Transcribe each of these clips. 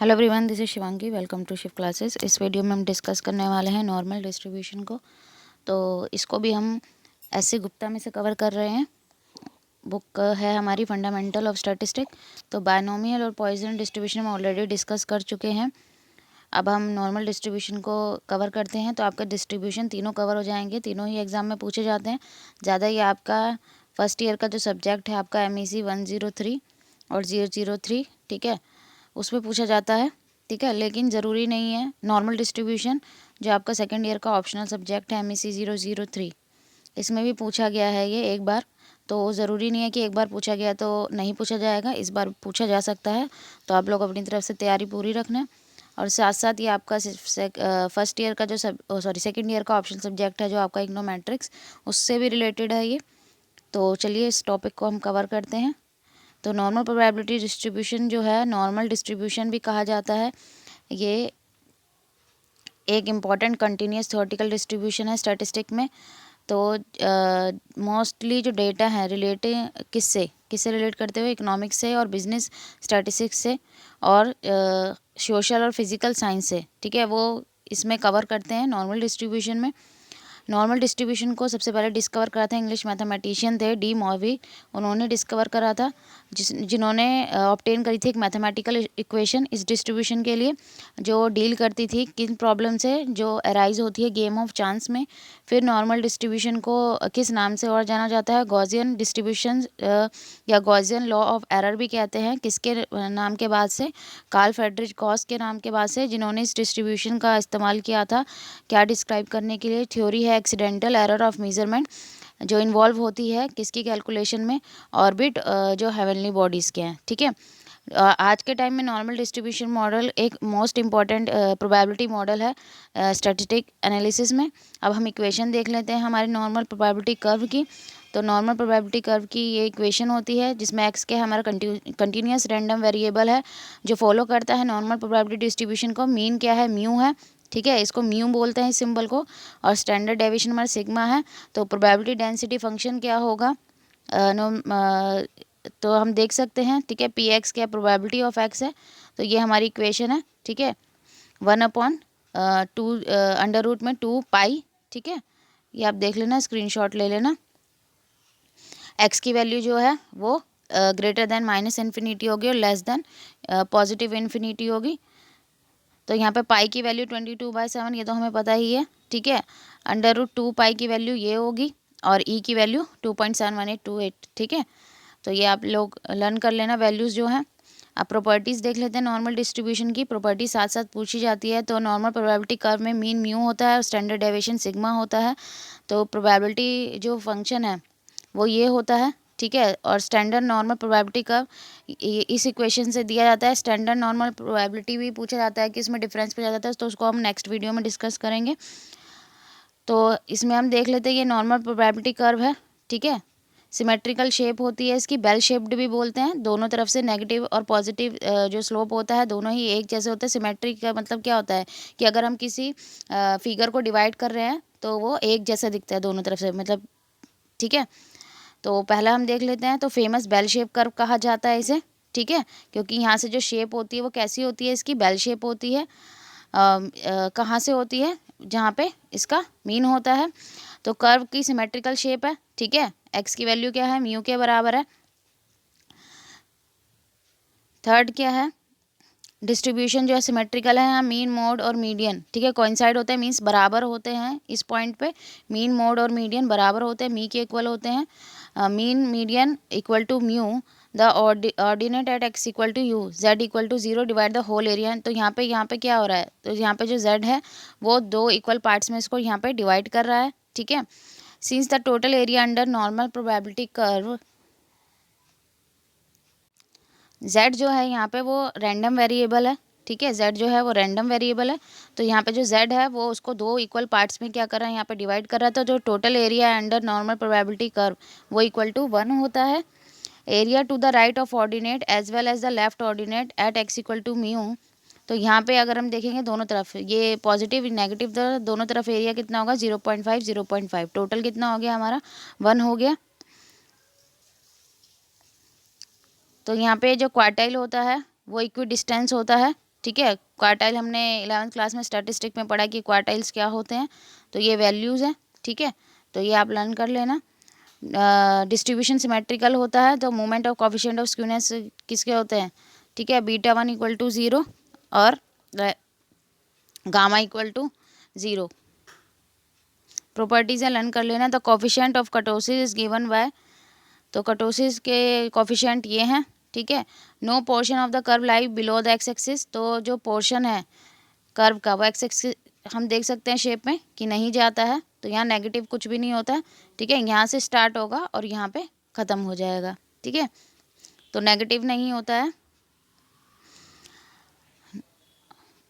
Hello everyone, this is Shivangi. Welcome to Shiv classes. इस video में हम डिस्कस करने वाले हैं नॉर्मल डिस्ट्रीब्यूशन को। तो इसको भी हम ऐसे गुप्ता में से कवर कर रहे हैं। बुक है हमारी फंडामेंटल ऑफ स्टैटिस्टिक। तो बायनोमियल और पॉइसन डिस्ट्रीब्यूशन हम ऑलरेडी डिस्कस कर चुके हैं। अब हम नॉर्मल डिस्ट्रीब्यूशन को कवर करते हैं। तो आपका डिस्ट्रीब्यूशन तीनों कवर हो जाएंगे, तीनों ही एग्जाम में पूछे जाते हैं। ज़्यादा ही आपका फर्स्ट ईयर का जो सब्जेक्ट है आपका MEC 103 और 003, ठीक है, उसमें पूछा जाता है, ठीक है। लेकिन ज़रूरी नहीं है। नॉर्मल डिस्ट्रीब्यूशन जो आपका सेकेंड ईयर का ऑप्शनल सब्जेक्ट है MEC 003, इसमें भी पूछा गया है ये एक बार। तो ज़रूरी नहीं है कि एक बार पूछा गया तो नहीं पूछा जाएगा, इस बार पूछा जा सकता है। तो आप लोग अपनी तरफ से तैयारी पूरी रखना। और साथ साथ ये आपका फर्स्ट ईयर का जो सेकेंड ईयर का ऑप्शनल सब्जेक्ट है जो आपका इकोनोमेट्रिक्स, उससे भी रिलेटेड है ये। तो चलिए इस टॉपिक को हम कवर करते हैं। तो नॉर्मल प्रोबेबिलिटी डिस्ट्रीब्यूशन जो है, नॉर्मल डिस्ट्रीब्यूशन भी कहा जाता है, ये एक इम्पॉर्टेंट कंटिन्यूस थ्योरेटिकल डिस्ट्रीब्यूशन है स्टैटिस्टिक में। तो मोस्टली जो डेटा है रिलेटेड किससे रिलेट करते हुए, इकोनॉमिक्स से और बिजनेस स्टैटिस्टिक्स से और सोशल और फिजिकल साइंस से, ठीक है, वो इसमें कवर करते हैं नॉर्मल डिस्ट्रीब्यूशन में। नॉर्मल डिस्ट्रीब्यूशन को सबसे पहले डिस्कवर करा था इंग्लिश मैथमेटिशियन थे डी मॉर्वी। उन्होंने डिस्कवर करा था, जिन्होंने ऑब्टेन करी थी एक मैथमेटिकल इक्वेशन इस डिस्ट्रीब्यूशन के लिए, जो डील करती थी किन प्रॉब्लम से जो अराइज होती है गेम ऑफ चांस में। फिर नॉर्मल डिस्ट्रीब्यूशन को किस नाम से और जाना जाता है, गॉसियन डिस्ट्रीब्यूशन या गॉसियन लॉ ऑफ एरर भी कहते हैं। किसके नाम के बाद से, कार्ल फ्रेडरिक गॉस के नाम के बाद से, जिन्होंने इस डिस्ट्रीब्यूशन का इस्तेमाल किया था क्या डिस्क्राइब करने के लिए। थ्योरी है एक्सीडेंटल एरर ऑफ मेजरमेंट, जो इन्वॉल्व होती है किसकी कैलकुलेशन में, ऑर्बिट जो हेवनली बॉडीज़ के हैं, ठीक है। आज के टाइम में नॉर्मल डिस्ट्रीब्यूशन मॉडल एक मोस्ट इम्पॉर्टेंट प्रोबेबिलिटी मॉडल है स्टैटिस्टिक एनालिसिस में। अब हम इक्वेशन देख लेते हैं हमारी नॉर्मल प्रोबेबिलिटी कर्व की। तो नॉर्मल प्रोबेबिलिटी कर्व की ये इक्वेशन होती है जिसमें एक्स के हमारा कंटिन्यूस रैंडम वेरिएबल है जो फॉलो करता है नॉर्मल प्रोबेबिलिटी डिस्ट्रीब्यूशन को। मीन क्या है, म्यू है, ठीक है, इसको म्यू बोलते हैं इस सिंबल को। और स्टैंडर्ड डेविएशन हमारा सिग्मा है। तो प्रोबेबिलिटी डेंसिटी फंक्शन क्या होगा, तो हम देख सकते हैं, ठीक है, PX क्या प्रोबेबिलिटी ऑफ एक्स है। तो ये हमारी इक्वेशन है, ठीक है, 1/2 अंडर रूट में 2 पाई, ठीक है। ये आप देख लेना, स्क्रीनशॉट ले लेना। एक्स की वैल्यू जो है वो ग्रेटर देन माइनस इन्फिनिटी होगी और लेस देन पॉजिटिव इन्फिनिटी होगी। तो यहाँ पे पाई की वैल्यू 22/7, ये तो हमें पता ही है, ठीक है। अंडर रूट 2 पाई की वैल्यू ये होगी और ई की वैल्यू 2.71828, ठीक है। तो ये आप लोग लर्न कर लेना वैल्यूज़ जो हैं। अब प्रॉपर्टीज़ देख लेते हैं नॉर्मल डिस्ट्रीब्यूशन की। प्रॉपर्टी साथ साथ पूछी जाती है। तो नॉर्मल प्रोबेबिलिटी कर्व में मीन म्यू होता है और स्टैंडर्ड डेविएशन सिग्मा होता है। तो प्रोबेबिलिटी जो फंक्शन है वो ये होता है, ठीक है। और स्टैंडर्ड नॉर्मल प्रोबेबिलिटी कर्व इस इक्वेशन से दिया जाता है। स्टैंडर्ड नॉर्मल प्रोबेबिलिटी भी पूछा जाता है कि इसमें डिफरेंस पूछा जाता है, तो उसको हम नेक्स्ट वीडियो में डिस्कस करेंगे। तो इसमें हम देख लेते हैं ये नॉर्मल प्रोबेबिलिटी कर्व है, ठीक है। सिमेट्रिकल शेप होती है इसकी, बेल शेप्ड भी बोलते हैं। दोनों तरफ से नेगेटिव और पॉजिटिव जो स्लोप होता है दोनों ही एक जैसे होते हैं। सिमेट्रिक का मतलब क्या होता है कि अगर हम किसी फिगर को डिवाइड कर रहे हैं तो वो एक जैसा दिखता है दोनों तरफ से, मतलब, ठीक है। तो पहला हम देख लेते हैं। तो फेमस बेल शेप कर्व कहा जाता है इसे, ठीक है, क्योंकि यहाँ से जो शेप होती है वो कैसी होती है, इसकी बेल शेप होती है। कहाँ से होती है, जहाँ पे इसका मीन होता है। तो कर्व की सिमेट्रिकल शेप है, ठीक है। एक्स की वैल्यू क्या है, म्यू के बराबर है। थर्ड क्या है, डिस्ट्रीब्यूशन जो है सिमेट्रिकल है, यहाँ मीन मोड और मीडियन, ठीक है, कोइंसाइड होते हैं, मीन्स बराबर होते हैं। इस पॉइंट पे मीन मोड और मीडियन बराबर होते हैं, मी के इक्वल होते हैं। Mean median equal to mu, the ordinate at x equal to u, z equal to 0 divide the whole area. तो यहाँ पे क्या हो रहा है, तो यहाँ पे जो जेड है वो 2 इक्वल पार्ट्स में इसको यहाँ पे डिवाइड कर रहा है, ठीक है। Since the total area under normal probability curve, Z जो है यहाँ पे वो रैंडम वेरिएबल है, ठीक है, जेड जो है वो रैंडम वेरिएबल है। तो यहाँ पे जो जेड है वो उसको 2 इक्वल पार्ट्स में क्या कर रहा है, यहाँ पे डिवाइड कर रहा है। तो जो टोटल एरिया है अंडर नॉर्मल प्रोबेबिलिटी कर्व वो इक्वल टू 1 होता है। Area to the right of ordinate as well as the left ordinate at x equal to mu. तो यहाँ पे अगर हम देखेंगे दोनों तरफ, ये पॉजिटिव नेगेटिव दोनों तरफ एरिया कितना होगा, 0.5 0.5, टोटल कितना हो गया हमारा, 1 हो गया। तो यहाँ पे जो क्वार्टाइल होता है वो इक्वी डिस्टेंस होता है, ठीक है। क्वार्टाइल हमने 11th क्लास में स्टैटिस्टिक में पढ़ा कि क्वार्टाइल्स क्या होते हैं, तो ये वैल्यूज़ हैं, ठीक है। तो ये आप लर्न कर लेना। डिस्ट्रीब्यूशन सिमेट्रिकल होता है तो moment of coefficient of skewness किसके होते हैं, ठीक है, β1 = 0 और गामा = 0। प्रॉपर्टीज़ लर्न कर लेना। The coefficient of kurtosis is given by, तो कर्टोसिस के कोफिशिएंट ये हैं, ठीक है। No portion of the curve lie below the x axis, तो जो पोर्शन है कर्व का वो एक्स एक्सिस हम देख सकते हैं शेप में कि नहीं जाता है, तो यहाँ नेगेटिव कुछ भी नहीं होता है, ठीक है। यहाँ से स्टार्ट होगा और यहाँ पे ख़त्म हो जाएगा, ठीक है, तो नेगेटिव नहीं होता है।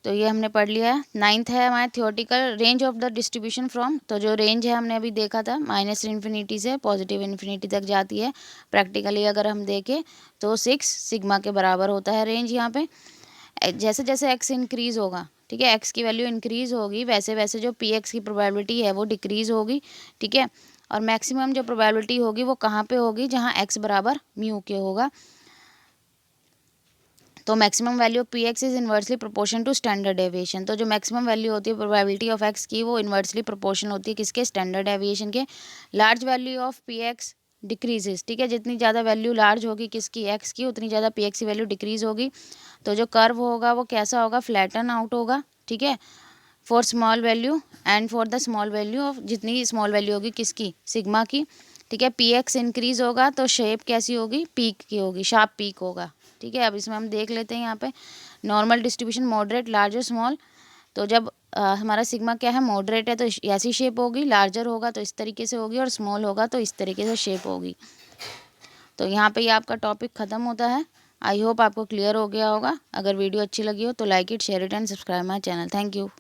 तो ये हमने पढ़ लिया है। 9th है हमारे theoretical range of the distribution from, तो जो रेंज है हमने अभी देखा था -∞ से +∞ तक जाती है। प्रैक्टिकली अगर हम देखें तो 6 सिग्मा के बराबर होता है रेंज। यहाँ पे जैसे जैसे एक्स इंक्रीज़ होगा, ठीक है, एक्स की वैल्यू इंक्रीज़ होगी वैसे वैसे जो पी एक्स की प्रोबेबिलिटी है वो डिक्रीज़ होगी, ठीक है। और मैक्सिमम जो प्रोबेबिलिटी होगी वो कहाँ पे होगी, जहाँ एक्स बराबर म्यू के होगा। तो maximum value of p x is inversely proportion to standard deviation, तो जो मैक्सिमम वैल्यू होती है प्रोबेबिलिटी ऑफ एक्स की वो इन्वर्सली प्रोपोर्शन होती है किसके, स्टैंडर्ड डेविएशन के। Large value of p x decreases, ठीक है, जितनी ज़्यादा वैल्यू लार्ज होगी किसकी, एक्स की, उतनी ज़्यादा पी एक्स की वैल्यू डिक्रीज होगी। तो जो कर्व होगा वो कैसा होगा, फ्लैटन आउट होगा, ठीक है, for small value and for the small value of, जितनी स्मॉल वैल्यू होगी किसकी, सिग्मा की, ठीक है। पी एक्स इंक्रीज होगा तो शेप कैसी होगी, पीक की होगी, शार्प पीक होगा, ठीक है। अब इसमें हम देख लेते हैं यहाँ पे normal distribution, moderate, larger, small. तो जब हमारा सिग्मा क्या है, मॉडरेट है तो ऐसी शेप होगी, लार्जर होगा तो इस तरीके से होगी और स्मॉल होगा तो इस तरीके से शेप होगी। तो यहाँ पे ये आपका टॉपिक ख़त्म होता है। आई होप आपको क्लियर हो गया होगा। अगर वीडियो अच्छी लगी हो तो like it, share it and subscribe my channel. Thank you.